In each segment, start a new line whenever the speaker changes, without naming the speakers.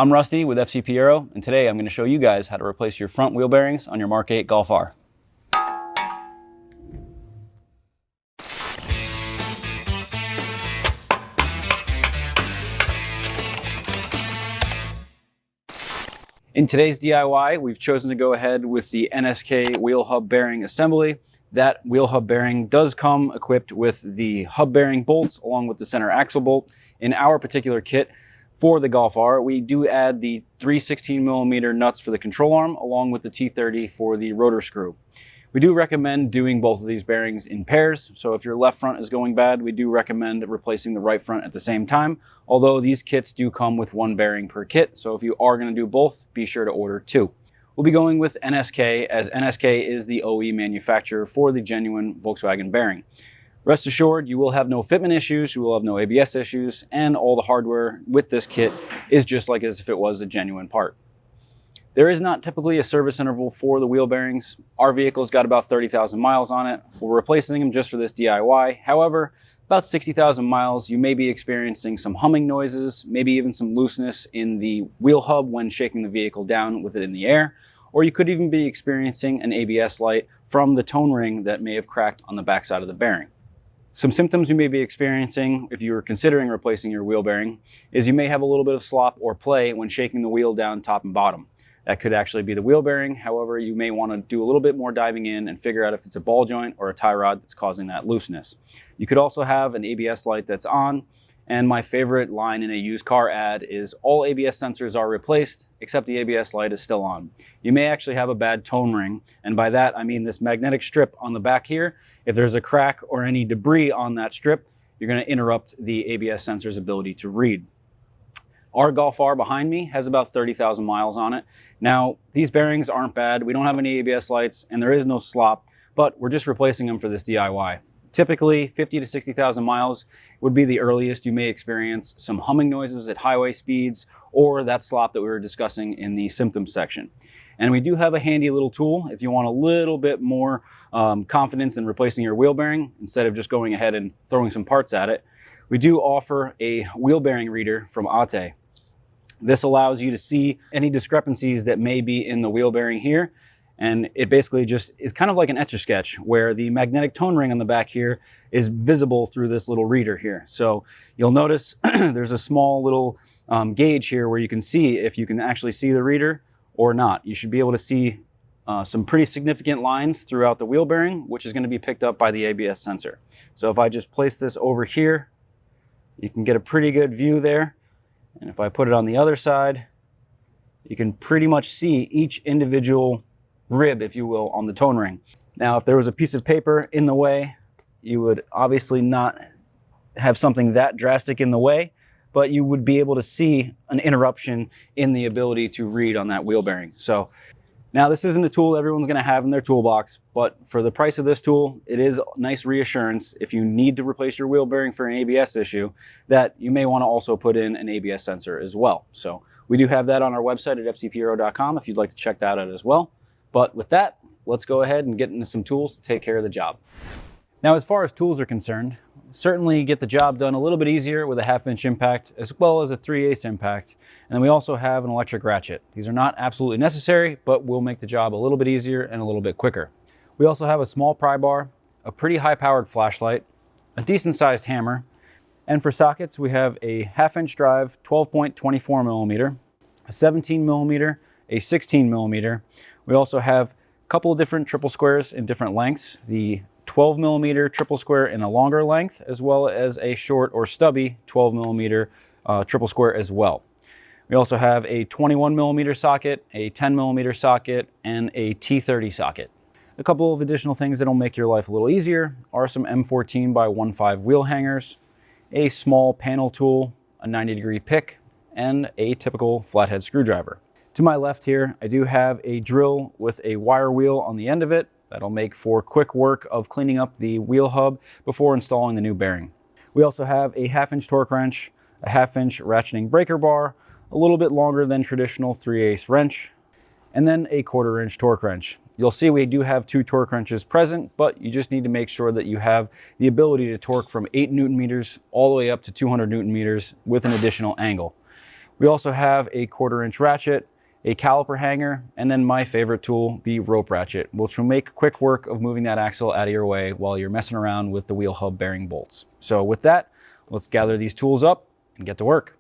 I'm Rusty with FCP Aero, and today I'm going to show you guys how to replace your front wheel bearings on your Mk8 Golf R. In today's DIY, we've chosen to go ahead with the NSK wheel hub bearing assembly. That wheel hub bearing does come equipped with the hub bearing bolts along with the center axle bolt. In our particular kit for the Golf R, we do add the 3 16mm nuts for the control arm along with the T30 for the rotor screw. We do recommend doing both of these bearings in pairs, so if your left front is going bad, we do recommend replacing the right front at the same time, although these kits do come with one bearing per kit, so if you are going to do both, be sure to order two. We'll be going with NSK, as NSK is the OE manufacturer for the genuine Volkswagen bearing. Rest assured, you will have no fitment issues, you will have no ABS issues, and all the hardware with this kit is just like as if it was a genuine part. There is not typically a service interval for the wheel bearings. Our vehicle's got about 30,000 miles on it. We're replacing them just for this DIY. However, about 60,000 miles, you may be experiencing some humming noises, maybe even some looseness in the wheel hub when shaking the vehicle down with it in the air, or you could even be experiencing an ABS light from the tone ring that may have cracked on the backside of the bearing. Some symptoms you may be experiencing if you are considering replacing your wheel bearing is you may have a little bit of slop or play when shaking the wheel down top and bottom. That could actually be the wheel bearing. However, you may want to do a little bit more diving in and figure out if it's a ball joint or a tie rod that's causing that looseness. You could also have an ABS light that's on, and my favorite line in a used car ad is all ABS sensors are replaced except the ABS light is still on. You may actually have a bad tone ring, and by that I mean this magnetic strip on the back here. If there's a crack or any debris on that strip, you're going to interrupt the ABS sensor's ability to read. Our Golf R behind me has about 30,000 miles on it. Now, these bearings aren't bad. We don't have any ABS lights and there is no slop, but we're just replacing them for this DIY. Typically, 50 to 60,000 miles would be the earliest you may experience some humming noises at highway speeds or that slop that we were discussing in the symptoms section. And we do have a handy little tool if you want a little bit more confidence in replacing your wheel bearing instead of just going ahead and throwing some parts at it. We do offer a wheel bearing reader from ATE. This allows you to see any discrepancies that may be in the wheel bearing here. And it basically just is kind of like an Etch-a-Sketch where the magnetic tone ring on the back here is visible through this little reader here. So you'll notice there's a small little gauge here where you can see if you can actually see the reader or not. You should be able to see some pretty significant lines throughout the wheel bearing, which is going to be picked up by the ABS sensor. So if I just place this over here, you can get a pretty good view there. And if I put it on the other side, you can pretty much see each individual rib, if you will, on the tone ring. Now, if there was a piece of paper in the way, you would obviously not have something that drastic in the way, but you would be able to see an interruption in the ability to read on that wheel bearing. So now this isn't a tool everyone's going to have in their toolbox, but for the price of this tool, it is nice reassurance if you need to replace your wheel bearing for an ABS issue that you may want to also put in an ABS sensor as well. So we do have that on our website at fcpaero.com if you'd like to check that out as well. But with that, let's go ahead and get into some tools to take care of the job. Now, as far as tools are concerned, certainly get the job done a little bit easier with a 1/2-inch impact as well as a 3/8 impact. And then we also have an electric ratchet. These are not absolutely necessary, but will make the job a little bit easier and a little bit quicker. We also have a small pry bar, a pretty high-powered flashlight, a decent-sized hammer, and for sockets we have a 1/2-inch drive 12.24mm, a 17mm, a 16mm. We also have a couple of different triple squares in different lengths, the 12mm triple square in a longer length, as well as a short or stubby 12mm triple square as well. We also have a 21mm socket, a 10mm socket, and a T30 socket. A couple of additional things that will make your life a little easier are some M14 by 1.5 wheel hangers, a small panel tool, a 90-degree pick, and a typical flathead screwdriver. To my left here, I do have a drill with a wire wheel on the end of it. That'll make for quick work of cleaning up the wheel hub before installing the new bearing. We also have a 1/2-inch torque wrench, a 1/2-inch ratcheting breaker bar, a little bit longer than traditional 3/8 wrench, and then a 1/4-inch torque wrench. You'll see we do have 2 torque wrenches present, but you just need to make sure that you have the ability to torque from 8 Newton meters all the way up to 200 Newton meters with an additional angle. We also have a 1/4-inch ratchet, a caliper hanger, and then my favorite tool, the rope ratchet, which will make quick work of moving that axle out of your way while you're messing around with the wheel hub bearing bolts. So with that, let's gather these tools up and get to work.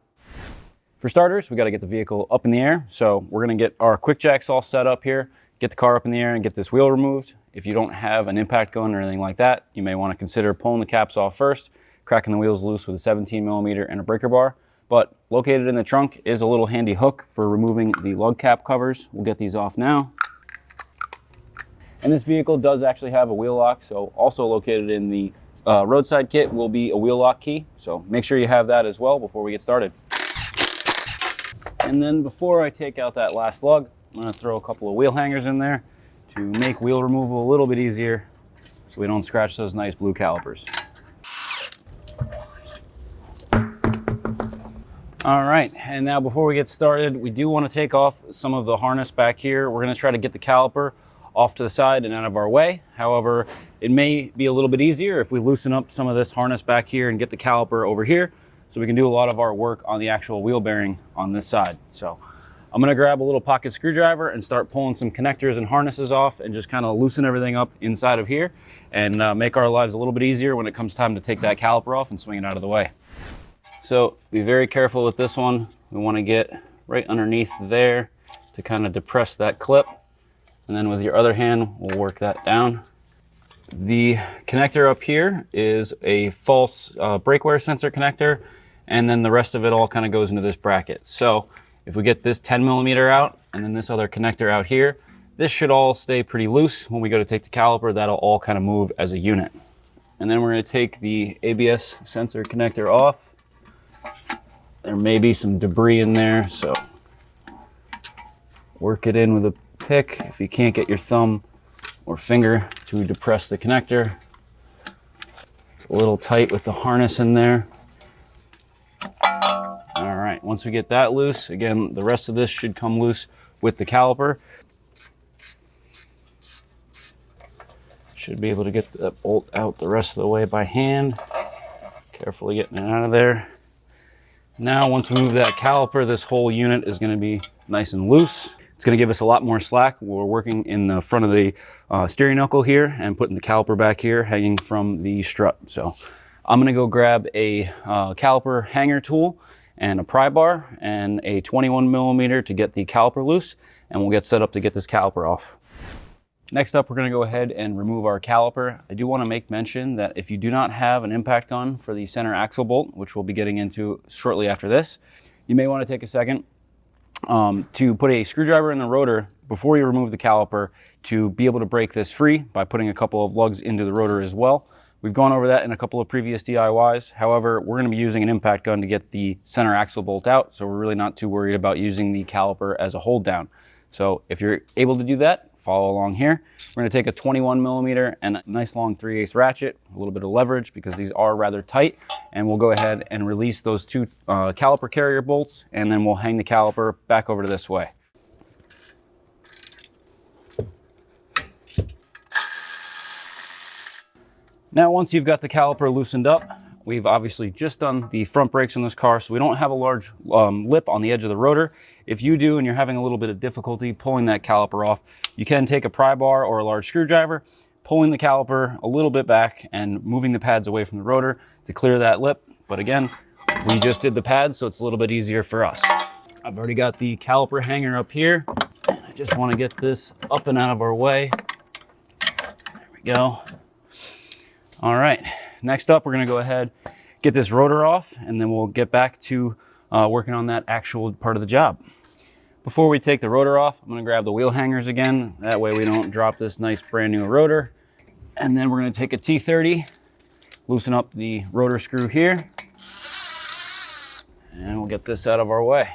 For starters, we got to get the vehicle up in the air. So we're going to get our quick jacks all set up here, get the car up in the air and get this wheel removed. If you don't have an impact gun or anything like that, you may want to consider pulling the caps off first, cracking the wheels loose with a 17mm and a breaker bar. But located in the trunk is a little handy hook for removing the lug cap covers. We'll get these off now. And this vehicle does actually have a wheel lock, so also located in the roadside kit will be a wheel lock key. So make sure you have that as well before we get started. And then before I take out that last lug, I'm going to throw a couple of wheel hangers in there to make wheel removal a little bit easier so we don't scratch those nice blue calipers. All right, and now before we get started, we do want to take off some of the harness back here. We're going to try to get the caliper off to the side and out of our way. However, it may be a little bit easier if we loosen up some of this harness back here and get the caliper over here so we can do a lot of our work on the actual wheel bearing on this side. So I'm going to grab a little pocket screwdriver and start pulling some connectors and harnesses off and just kind of loosen everything up inside of here and make our lives a little bit easier when it comes time to take that caliper off and swing it out of the way. So be very careful with this one. We want to get right underneath there to kind of depress that clip. And then with your other hand, we'll work that down. The connector up here is a false brake wear sensor connector. And then the rest of it all kind of goes into this bracket. So if we get this 10mm out and then this other connector out here, this should all stay pretty loose. When we go to take the caliper, that'll all kind of move as a unit. And then we're going to take the ABS sensor connector off. There may be some debris in there, so work it in with a pick. If you can't get your thumb or finger to depress the connector, it's a little tight with the harness in there. All right, once we get that loose, again, the rest of this should come loose with the caliper. Should be able to get that bolt out the rest of the way by hand. Carefully getting it out of there. Now, once we move that caliper, this whole unit is going to be nice and loose. It's going to give us a lot more slack. We're working in the front of the steering knuckle here and putting the caliper back here hanging from the strut. So I'm going to go grab a caliper hanger tool and a pry bar and a 21mm to get the caliper loose, and we'll get set up to get this caliper off. Next up, we're going to go ahead and remove our caliper. I do want to make mention that if you do not have an impact gun for the center axle bolt, which we'll be getting into shortly after this, you may want to take a second to put a screwdriver in the rotor before you remove the caliper to be able to break this free by putting a couple of lugs into the rotor as well. We've gone over that in a couple of previous DIYs. However, we're going to be using an impact gun to get the center axle bolt out, so we're really not too worried about using the caliper as a hold down. So if you're able to do that, follow along here. We're going to take a 21mm and a nice long 3/8 ratchet, a little bit of leverage because these are rather tight, and we'll go ahead and release those two caliper carrier bolts, and then we'll hang the caliper back over to this way. Now, once you've got the caliper loosened up, we've obviously just done the front brakes on this car, so we don't have a large lip on the edge of the rotor. If you do and you're having a little bit of difficulty pulling that caliper off, you can take a pry bar or a large screwdriver, pulling the caliper a little bit back and moving the pads away from the rotor to clear that lip. But again, we just did the pads, so it's a little bit easier for us. I've already got the caliper hanger up here, and I just want to get this up and out of our way. There we go. All right, next up, we're going to go ahead, get this rotor off, and then we'll get back to working on that actual part of the job. Before we take the rotor off, I'm going to grab the wheel hangers again. That way we don't drop this nice brand new rotor. And then we're going to take a T30, loosen up the rotor screw here, and we'll get this out of our way.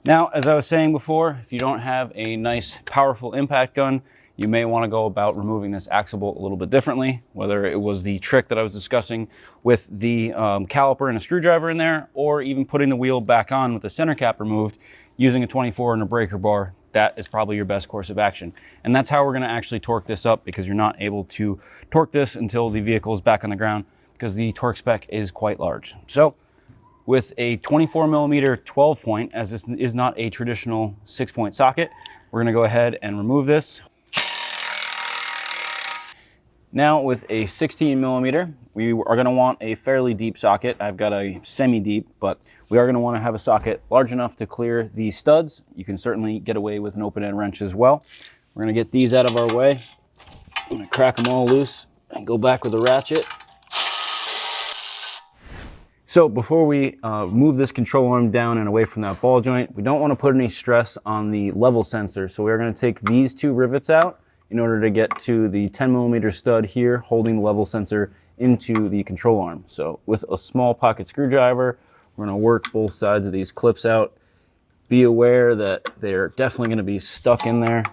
Now, as I was saying before, if you don't have a nice, powerful impact gun, you may want to go about removing this axle bolt a little bit differently, whether it was the trick that I was discussing with the caliper and a screwdriver in there, or even putting the wheel back on with the center cap removed, using a 24 and a breaker bar. That is probably your best course of action. And that's how we're going to actually torque this up, because you're not able to torque this until the vehicle is back on the ground, because the torque spec is quite large. So with a 24mm 12 point, as this is not a traditional 6-point socket. We're gonna go ahead and remove this. Now with a 16mm, we are gonna want a fairly deep socket. I've got a semi-deep, but we are gonna wanna have a socket large enough to clear the studs. You can certainly get away with an open-end wrench as well. We're gonna get these out of our way. I'm gonna crack them all loose and go back with a ratchet. So before we move this control arm down and away from that ball joint, we don't want to put any stress on the level sensor. So we're going to take these two rivets out in order to get to the 10mm stud here, holding the level sensor into the control arm. So with a small pocket screwdriver, we're going to work both sides of these clips out. Be aware that they're definitely going to be stuck in there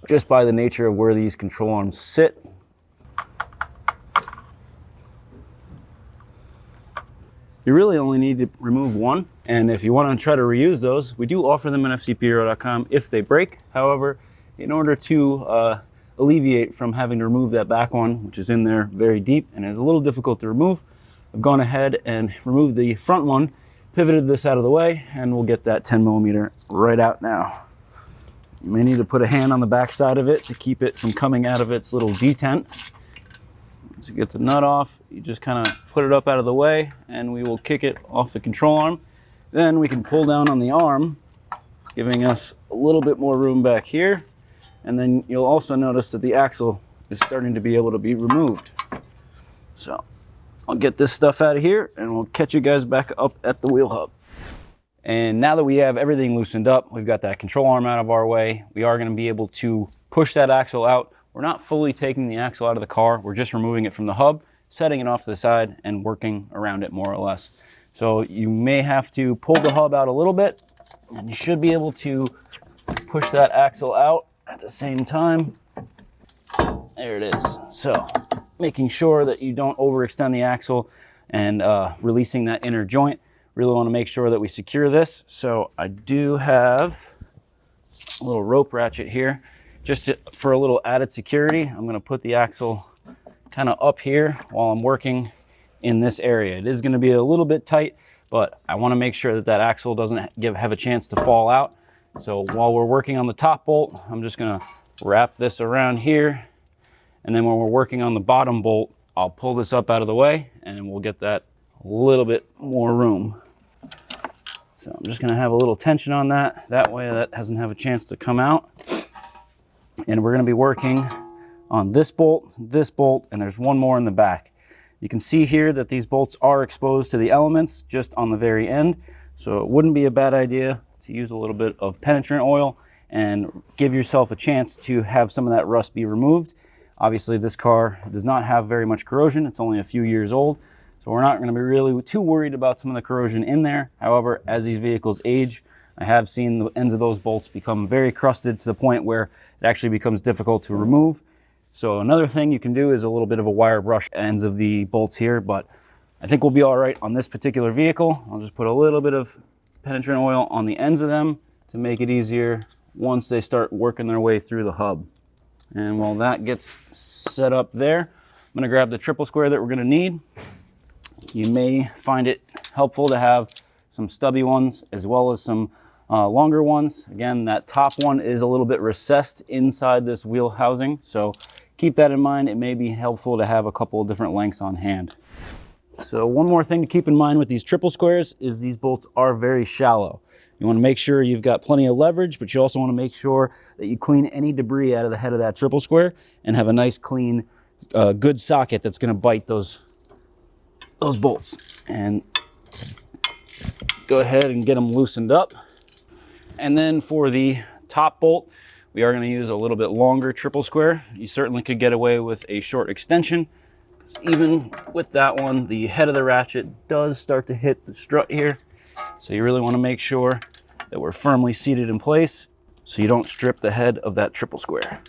just by the nature of where these control arms sit. You really only need to remove one, and if you want to try to reuse those, we do offer them on fcpro.com if they break. However, in order to alleviate from having to remove that back one, which is in there very deep and is a little difficult to remove, I've gone ahead and removed the front one, pivoted this out of the way, and we'll get that 10mm right out now. You may need to put a hand on the back side of it to keep it from coming out of its little detent. Once you get the nut off, you just kind of put it up out of the way, and we will kick it off the control arm. Then we can pull down on the arm, giving us a little bit more room back here. And then you'll also notice that the axle is starting to be able to be removed. So I'll get this stuff out of here, and we'll catch you guys back up at the wheel hub. And now that we have everything loosened up, we've got that control arm out of our way, we are going to be able to push that axle out. We're not fully taking the axle out of the car, we're just removing it from the hub, setting it off to the side, and working around it more or less. So you may have to pull the hub out a little bit, and you should be able to push that axle out at the same time. There it is. So making sure that you don't overextend the axle and releasing that inner joint. Really want to make sure that we secure this. So I do have a little rope ratchet here. Just for a little added security, I'm going to put the axle kind of up here while I'm working in this area. It is going to be a little bit tight, but I want to make sure that that axle doesn't have a chance to fall out. So while we're working on the top bolt, I'm just going to wrap this around here. And then when we're working on the bottom bolt, I'll pull this up out of the way and we'll get that a little bit more room. So I'm just going to have a little tension on that. That way that doesn't have a chance to come out. And we're going to be working on this bolt, and there's one more in the back. You can see here that these bolts are exposed to the elements just on the very end. So it wouldn't be a bad idea to use a little bit of penetrant oil and give yourself a chance to have some of that rust be removed. Obviously this car does not have very much corrosion. It's only a few years old. So we're not going to be really too worried about some of the corrosion in there. However, as these vehicles age, I have seen the ends of those bolts become very crusted to the point where it actually becomes difficult to remove. So another thing you can do is a little bit of a wire brush ends of the bolts here, but I think we'll be all right on this particular vehicle. I'll just put a little bit of penetrant oil on the ends of them to make it easier once they start working their way through the hub. And while that gets set up there, I'm going to grab the triple square that we're going to need. You may find it helpful to have some stubby ones as well as some longer ones. Again, that top one is a little bit recessed inside this wheel housing, so keep that in mind. It may be helpful to have a couple of different lengths on hand. So one more thing to keep in mind with these triple squares is these bolts are very shallow. You want to make sure you've got plenty of leverage, but you also want to make sure that you clean any debris out of the head of that triple square and have a nice clean good socket that's going to bite those bolts. And go ahead and get them loosened up. And then for the top bolt, we are going to use a little bit longer triple square. You certainly could get away with a short extension. Even with that one, the head of the ratchet does start to hit the strut here. So you really want to make sure that we're firmly seated in place so you don't strip the head of that triple square.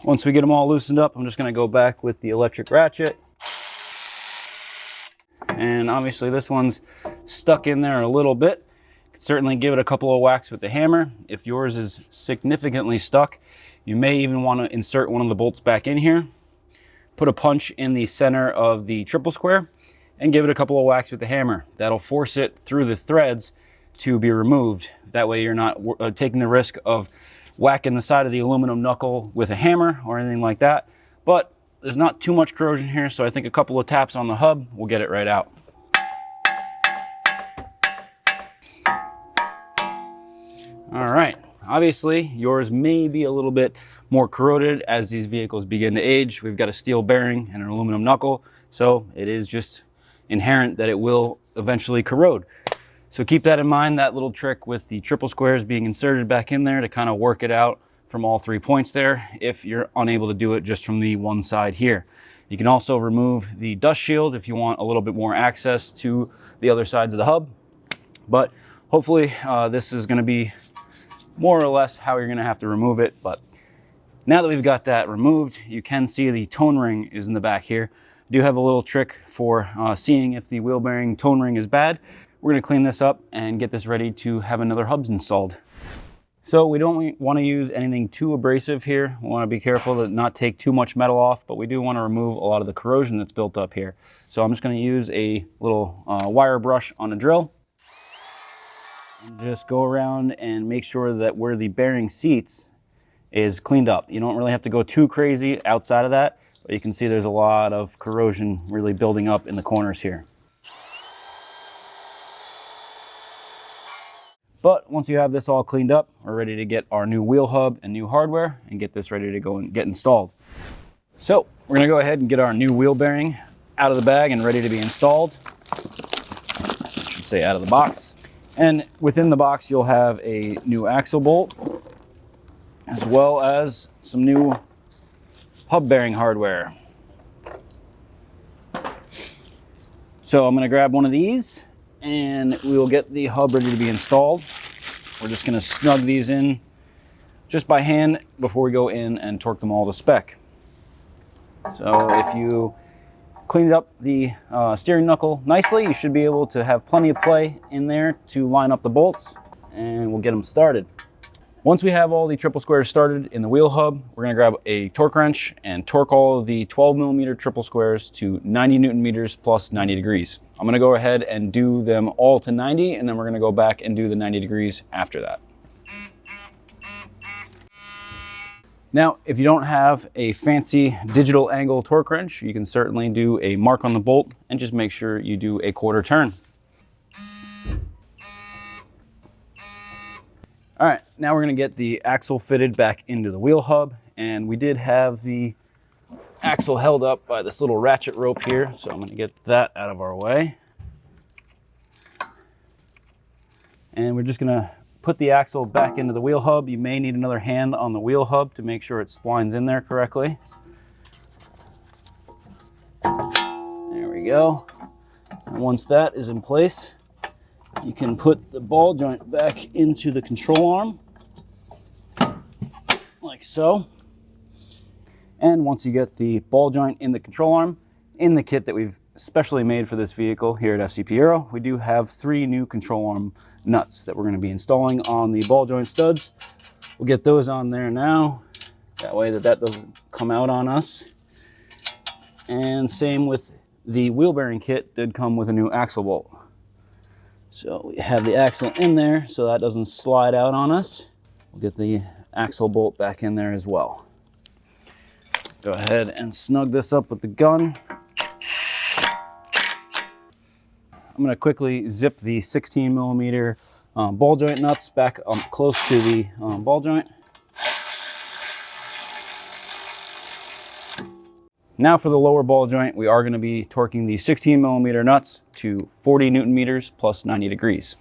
Once we get them all loosened up, I'm just going to go back with the electric ratchet. And obviously this one's stuck in there a little bit. Certainly give it a couple of whacks with the hammer. If yours is significantly stuck, you may even want to insert one of the bolts back in here. Put a punch in the center of the triple square and give it a couple of whacks with the hammer. That'll force it through the threads to be removed. That way you're not taking the risk of whacking the side of the aluminum knuckle with a hammer or anything like that. But there's not too much corrosion here, so I think a couple of taps on the hub will get it right out. All right, obviously yours may be a little bit more corroded as these vehicles begin to age. We've got a steel bearing and an aluminum knuckle, so it is just inherent that it will eventually corrode. So keep that in mind, that little trick with the triple squares being inserted back in there to kind of work it out from all 3 points there if you're unable to do it just from the one side here. You can also remove the dust shield if you want a little bit more access to the other sides of the hub. But hopefully this is going to be more or less how you're going to have to remove it. But now that we've got that removed, you can see the tone ring is in the back here. I do have a little trick for seeing if the wheel bearing tone ring is bad. We're going to clean this up and get this ready to have another hubs installed. So we don't want to use anything too abrasive here. We want to be careful to not take too much metal off, but we do want to remove a lot of the corrosion that's built up here. So I'm just going to use a little wire brush on a drill. And just go around and make sure that where the bearing seats is cleaned up. You don't really have to go too crazy outside of that, but you can see there's a lot of corrosion really building up in the corners here. But once you have this all cleaned up, we're ready to get our new wheel hub and new hardware and get this ready to go and get installed. So we're going to go ahead and get our new wheel bearing out of the bag and ready to be installed. I should say out of the box. And within the box, you'll have a new axle bolt, as well as some new hub bearing hardware. So I'm going to grab one of these, and we will get the hub ready to be installed. We're just going to snug these in just by hand before we go in and torque them all to spec. So if you cleaned up the steering knuckle nicely, you should be able to have plenty of play in there to line up the bolts, and we'll get them started. Once we have all the triple squares started in the wheel hub, we're going to grab a torque wrench and torque all of the 12mm triple squares to 90 Newton meters plus 90 degrees. I'm going to go ahead and do them all to 90, and then we're going to go back and do the 90 degrees after that. Now, if you don't have a fancy digital angle torque wrench, you can certainly do a mark on the bolt and just make sure you do a quarter turn. All right, now we're gonna get the axle fitted back into the wheel hub, and we did have the axle held up by this little ratchet rope here, so I'm gonna get that out of our way. And we're just gonna put the axle back into the wheel hub. You may need another hand on the wheel hub to make sure it splines in there correctly. There we go. And once that is in place, you can put the ball joint back into the control arm, like so. And once you get the ball joint in the control arm, in the kit that we've specially made for this vehicle here at SCP Aero, we do have 3 new control arm nuts that we're going to be installing on the ball joint studs. We'll get those on there now, that way that doesn't come out on us. And same with the wheel bearing kit, did come with a new axle bolt. So we have the axle in there so that doesn't slide out on us. We'll get the axle bolt back in there as well. Go ahead and snug this up with the gun. I'm going to quickly zip the 16mm ball joint nuts back close to the ball joint. Now for the lower ball joint, we are going to be torquing the 16mm nuts to 40 Newton meters plus 90 degrees.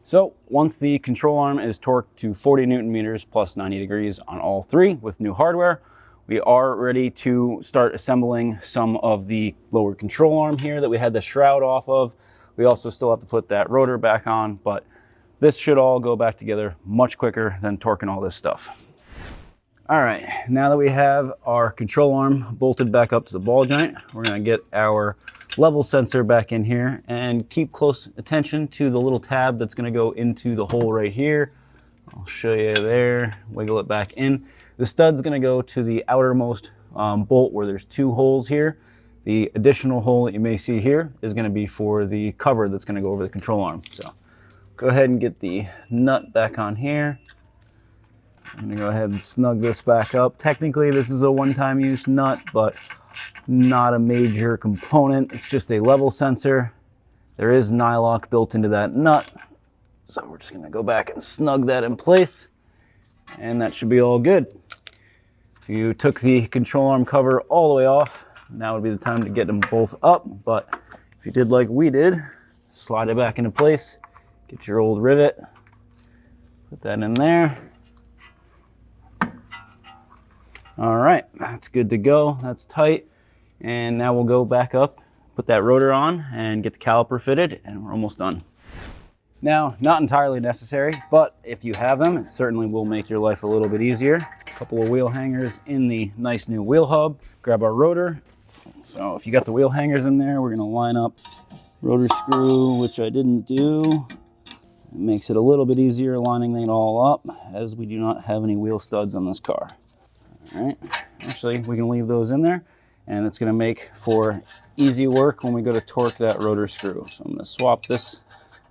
So once the control arm is torqued to 40 Newton meters plus 90 degrees on all 3 with new hardware, we are ready to start assembling some of the lower control arm here that we had the shroud off of. We also still have to put that rotor back on, but this should all go back together much quicker than torquing all this stuff. All right, now that we have our control arm bolted back up to the ball joint, we're gonna get our level sensor back in here and keep close attention to the little tab that's going to go into the hole right here. I'll show you there, wiggle it back in. The stud's gonna go to the outermost bolt where there's 2 holes here. The additional hole that you may see here is gonna be for the cover that's gonna go over the control arm. So go ahead and get the nut back on here. I'm gonna go ahead and snug this back up. Technically, this is a one-time use nut, but not a major component. It's just a level sensor. There is nylock built into that nut. So we're just gonna go back and snug that in place, and that should be all good. If you took the control arm cover all the way off, now would be the time to get them both up. But if you did like we did, slide it back into place, get your old rivet, put that in there. All right, that's good to go, that's tight. And now we'll go back up, put that rotor on, and get the caliper fitted, and we're almost done. Now, not entirely necessary, but if you have them, it certainly will make your life a little bit easier. A couple of wheel hangers in the nice new wheel hub. Grab our rotor. So if you got the wheel hangers in there, we're gonna line up rotor screw, which I didn't do. It makes it a little bit easier lining it all up, as we do not have any wheel studs on this car. All right, actually, we can leave those in there, and it's gonna make for easy work when we go to torque that rotor screw. So I'm gonna swap this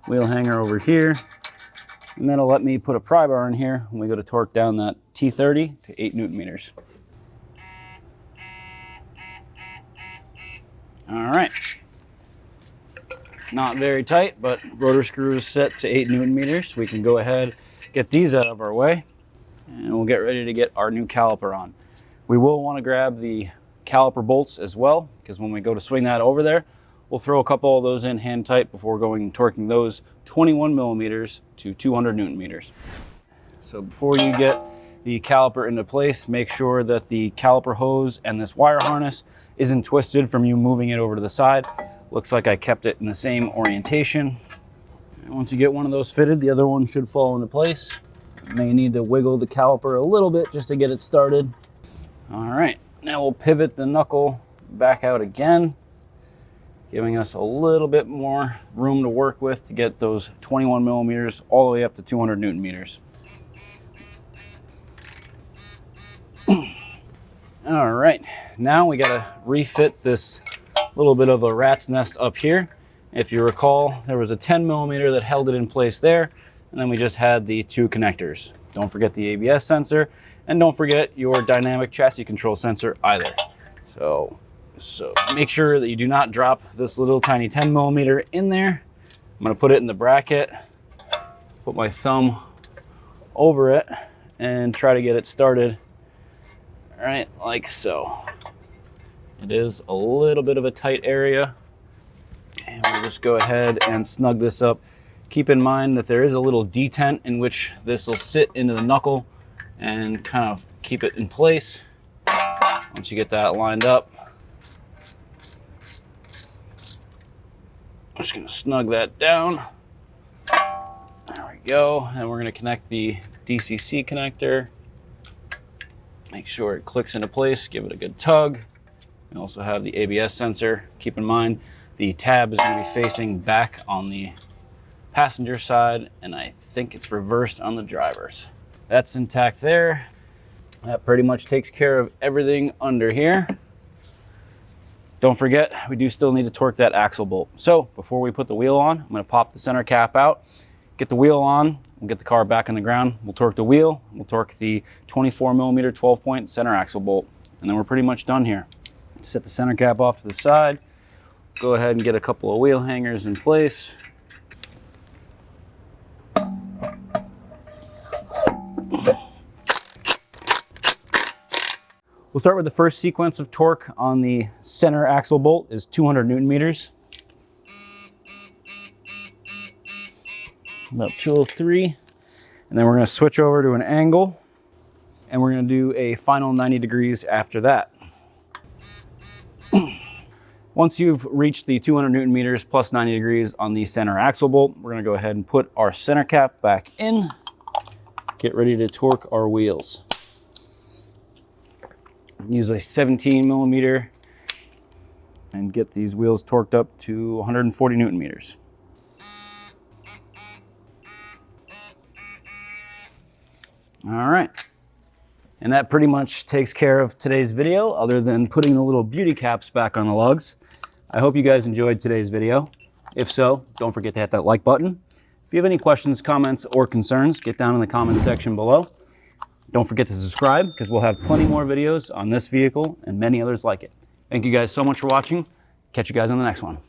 wheel hanger over here, and that'll let me put a pry bar in here when we go to torque down that T30 to 8 Newton meters. All right, not very tight, but rotor screw is set to 8 Newton meters. We can go ahead, get these out of our way, and we'll get ready to get our new caliper on. We will want to grab the caliper bolts as well, because when we go to swing that over there, we'll throw a couple of those in hand tight before going and torquing those 21 millimeters to 200 Newton meters. So before you get the caliper into place, make sure that the caliper hose and this wire harness isn't twisted from you moving it over to the side. Looks like I kept it in the same orientation. And once you get one of those fitted, the other one should fall into place. You may need to wiggle the caliper a little bit just to get it started. All right, now we'll pivot the knuckle back out again, giving us a little bit more room to work with to get those 21 millimeters all the way up to 200 Newton meters. All right, now we gotta refit this little bit of a rat's nest up here. If you recall, there was a 10 millimeter that held it in place there, and then we just had the 2 connectors. Don't forget the ABS sensor, and don't forget your dynamic chassis control sensor either. So make sure that you do not drop this little tiny 10 millimeter in there. I'm gonna put it in the bracket, put my thumb over it, and try to get it started. All right, like so. It is a little bit of a tight area, and we'll just go ahead and snug this up. Keep in mind that there is a little detent in which this will sit into the knuckle and kind of keep it in place. Once you get that lined up, I'm just gonna snug that down. There we go. And we're gonna connect the DCC connector. Make sure it clicks into place, give it a good tug. We also have the ABS sensor. Keep in mind, the tab is gonna be facing back on the passenger side, and I think it's reversed on the driver's. That's intact there. That pretty much takes care of everything under here. Don't forget, we do still need to torque that axle bolt. So before we put the wheel on, I'm gonna pop the center cap out, get the wheel on, we'll get the car back on the ground. We'll torque the wheel, we'll torque the 24 millimeter 12-point center axle bolt, and then we're pretty much done here. Set the center cap off to the side. Go ahead and get a couple of wheel hangers in place. We'll start with the first sequence of torque on the center axle bolt is 200 Newton meters. About 203. And then we're gonna switch over to an angle, and we're gonna do a final 90 degrees after that. Once you've reached the 200 Newton meters plus 90 degrees on the center axle bolt, we're gonna go ahead and put our center cap back in, get ready to torque our wheels. Use a 17 millimeter and get these wheels torqued up to 140 Newton meters. All right. And that pretty much takes care of today's video, other than putting the little beauty caps back on the lugs. I hope you guys enjoyed today's video. If so, don't forget to hit that like button. If you have any questions, comments, or concerns, get down in the comment section below. Don't forget to subscribe, because we'll have plenty more videos on this vehicle and many others like it. Thank you guys so much for watching. Catch you guys on the next one.